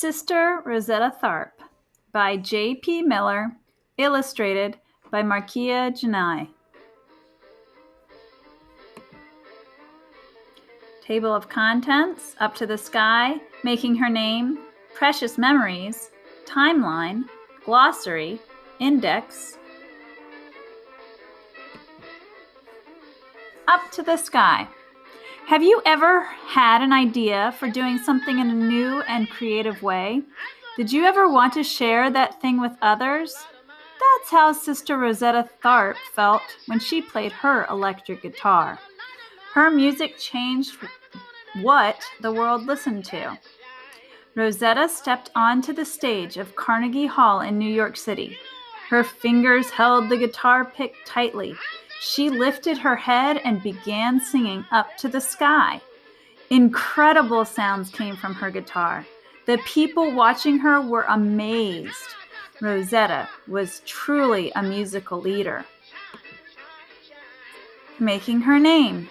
Sister Rosetta Tharpe by J.P. Miller, illustrated by Markia Janai. Table of contents, Up to the Sky, Making Her Name, Precious Memories, Timeline, Glossary, Index. Up to the Sky. Have you ever had an idea for doing something in a new and creative way? Did you ever want to share that thing with others? That's how Sister Rosetta Tharpe felt when she played her electric guitar. Her music changed what the world listened to. Rosetta stepped onto the stage of Carnegie Hall in New York City. Her fingers held the guitar pick tightly. She lifted her head and began singing Up to the Sky. Incredible sounds came from her guitar. The people watching her were amazed. Rosetta was truly a musical leader. Making her name.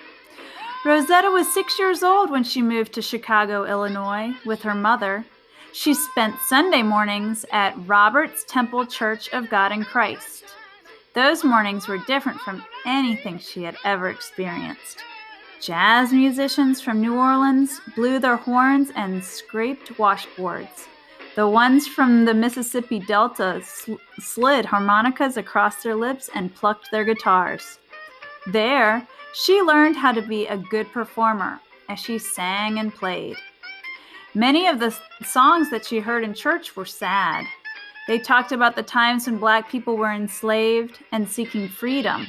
Rosetta was 6 years old when she moved to Chicago, Illinois, with her mother. She spent Sunday mornings at Robert's Temple Church of God in Christ. Those mornings were different from anything she had ever experienced. Jazz musicians from New Orleans blew their horns and scraped washboards. The ones from the Mississippi Delta slid harmonicas across their lips and plucked their guitars. There, she learned how to be a good performer as she sang and played. Many of the songs that she heard in church were sad. They talked about the times when Black people were enslaved and seeking freedom.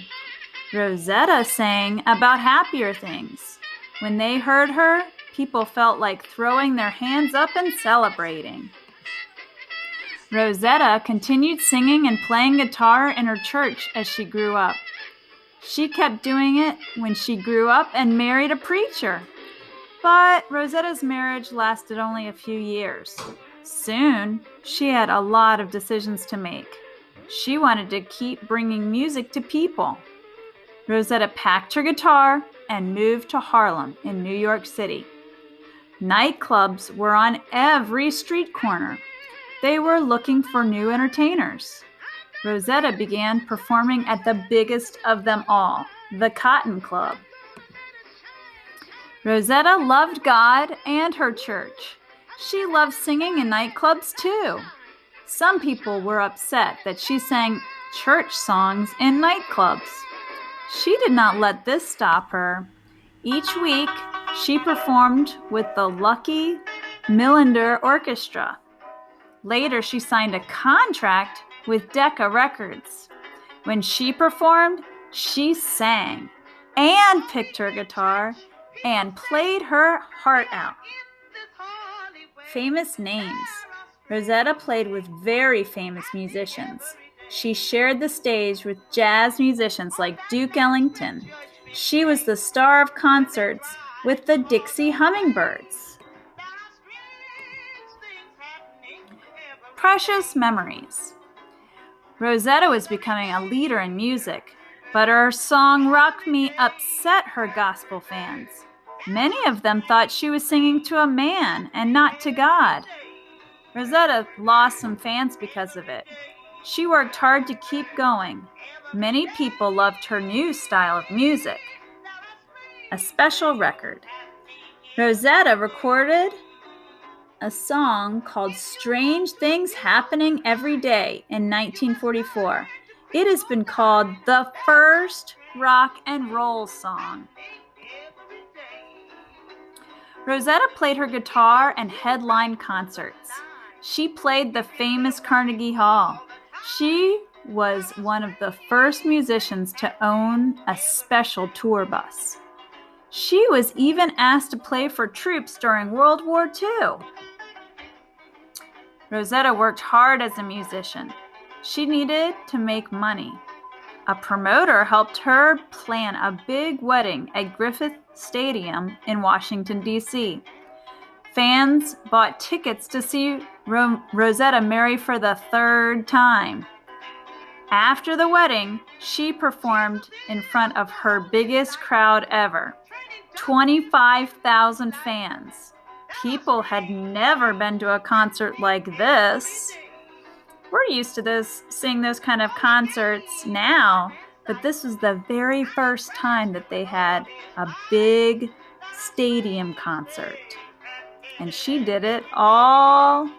Rosetta sang about happier things. When they heard her, people felt like throwing their hands up and celebrating. Rosetta continued singing and playing guitar in her church as she grew up. She kept doing it when she grew up and married a preacher. But Rosetta's marriage lasted only a few years. Soon, she had a lot of decisions to make. She wanted to keep bringing music to people. Rosetta packed her guitar and moved to Harlem in New York City. Nightclubs were on every street corner. They were looking for new entertainers. Rosetta began performing at the biggest of them all, the Cotton Club. Rosetta loved God and her church. She loved singing in nightclubs too. Some people were upset that she sang church songs in nightclubs. She did not let this stop her. Each week, she performed with the Lucky Millinder Orchestra. Later, she signed a contract with Decca Records. When she performed, she sang and picked her guitar and played her heart out. Famous names. Rosetta played with very famous musicians. She shared the stage with jazz musicians like Duke Ellington. She was the star of concerts with the Dixie Hummingbirds. Precious Memories. Rosetta was becoming a leader in music, but her song Rock Me upset her gospel fans. Many of them thought she was singing to a man and not to God. Rosetta lost some fans because of it. She worked hard to keep going. Many people loved her new style of music. A special record. Rosetta recorded a song called Strange Things Happening Every Day in 1944. It has been called the first rock and roll song. Rosetta played her guitar and headlined concerts. She played the famous Carnegie Hall. She was one of the first musicians to own a special tour bus. She was even asked to play for troops during World War II. Rosetta worked hard as a musician. She needed to make money. A promoter helped her plan a big wedding at Griffith Stadium in Washington, D.C. Fans bought tickets to see Rosetta marry for the third time. After the wedding, she performed in front of her biggest crowd ever, 25,000 fans. People had never been to a concert like this. We're used to seeing those kind of concerts now, but this was the very first time that they had a big stadium concert. And she did it all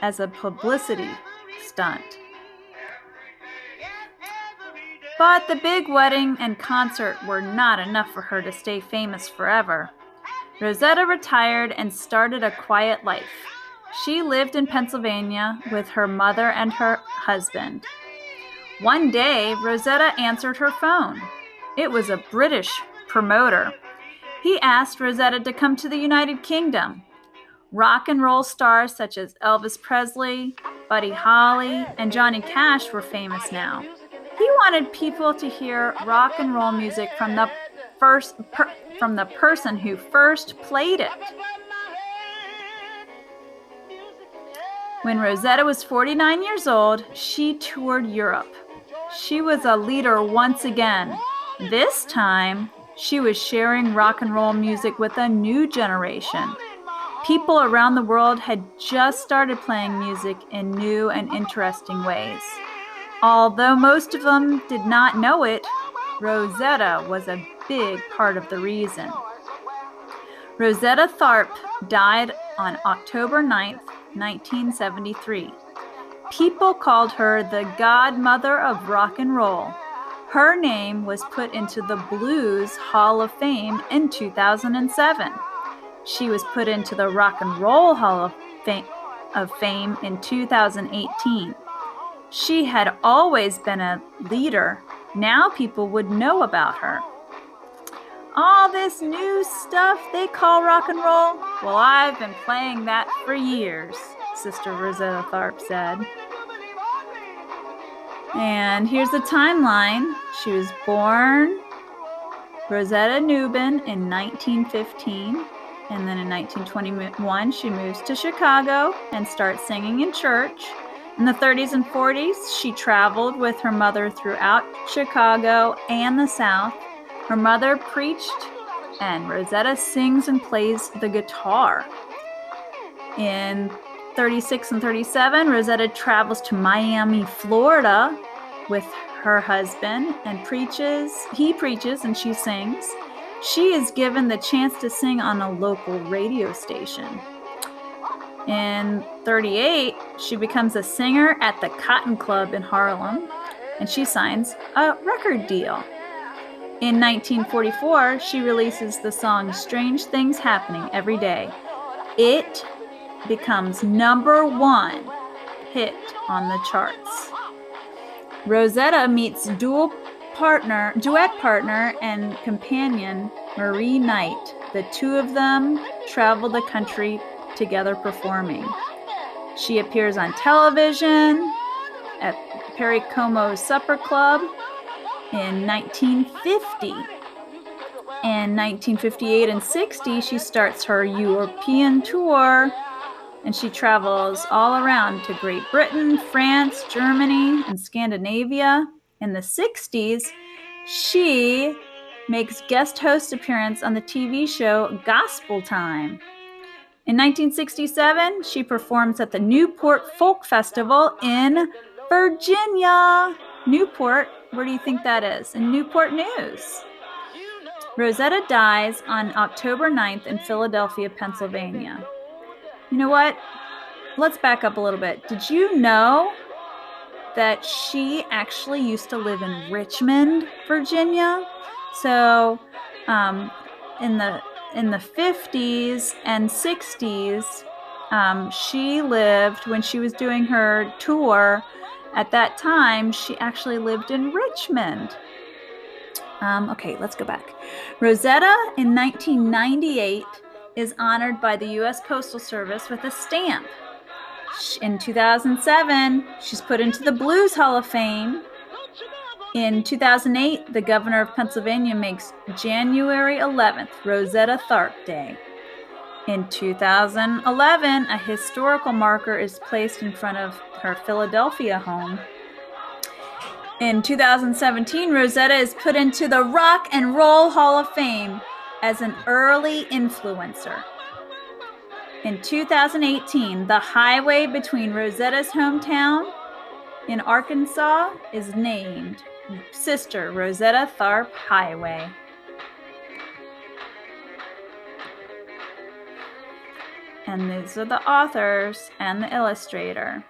as a publicity stunt. But the big wedding and concert were not enough for her to stay famous forever. Rosetta retired and started a quiet life. She lived in Pennsylvania with her mother and her husband. One day, Rosetta answered her phone. It was a British promoter. He asked Rosetta to come to the United Kingdom. Rock and roll stars such as Elvis Presley, Buddy Holly, and Johnny Cash were famous now. He wanted people to hear rock and roll music from the person who first played it. When Rosetta was 49 years old, she toured Europe. She was a leader once again. This time, she was sharing rock and roll music with a new generation. People around the world had just started playing music in new and interesting ways. Although most of them did not know it, Rosetta was a big part of the reason. Rosetta Tharpe died on October 9th, 1973. People called her the godmother of rock and roll. Her name was put into the Blues Hall of Fame in 2007. She was put into the Rock and Roll Hall of Fame in 2018. She had always been a leader. Now people would know about her. All this new stuff they call rock and roll? Well, I've been playing that for years, Sister Rosetta Tharpe said. And here's the timeline. She was born Rosetta Newben in 1915. And then in 1921, she moves to Chicago and starts singing in church. In the 30s and 40s, she traveled with her mother throughout Chicago and the South. Her mother preached, and Rosetta sings and plays the guitar. In 36 and 37, Rosetta travels to Miami, Florida with her husband and preaches. He preaches and she sings. She is given the chance to sing on a local radio station. In 38, she becomes a singer at the Cotton Club in Harlem, and she signs a record deal. In 1944, she releases the song Strange Things Happening Every Day. It becomes #1 hit on the charts. Rosetta meets duet partner and companion Marie Knight. The two of them travel the country together performing. She appears on television at Perry Como's Supper Club in 1950. In 1958 and 60, she starts her European tour, and she travels all around to Great Britain, France, Germany, and Scandinavia. In the 60s, she makes guest host appearance on the TV show Gospel Time. In 1967, she performs at the Newport Folk Festival in Virginia. Newport, where do you think that is? In Newport News. Rosetta dies on October 9th in Philadelphia, Pennsylvania. You know what? Let's back up a little bit. Did you know that she actually used to live in Richmond, Virginia? So in the 50s and 60s, she lived, when she was doing her tour, at that time, she actually lived in Richmond. Okay, let's go back. Rosetta, in 1998, is honored by the U.S. Postal Service with a stamp. In 2007, she's put into the Blues Hall of Fame. In 2008, the governor of Pennsylvania makes January 11th Rosetta Tharpe Day. In 2011, a historical marker is placed in front of her Philadelphia home. In 2017, Rosetta is put into the Rock and Roll Hall of Fame as an early influencer. In 2018, the highway between Rosetta's hometown in Arkansas is named Sister Rosetta Tharpe Highway. And these are the authors and the illustrator.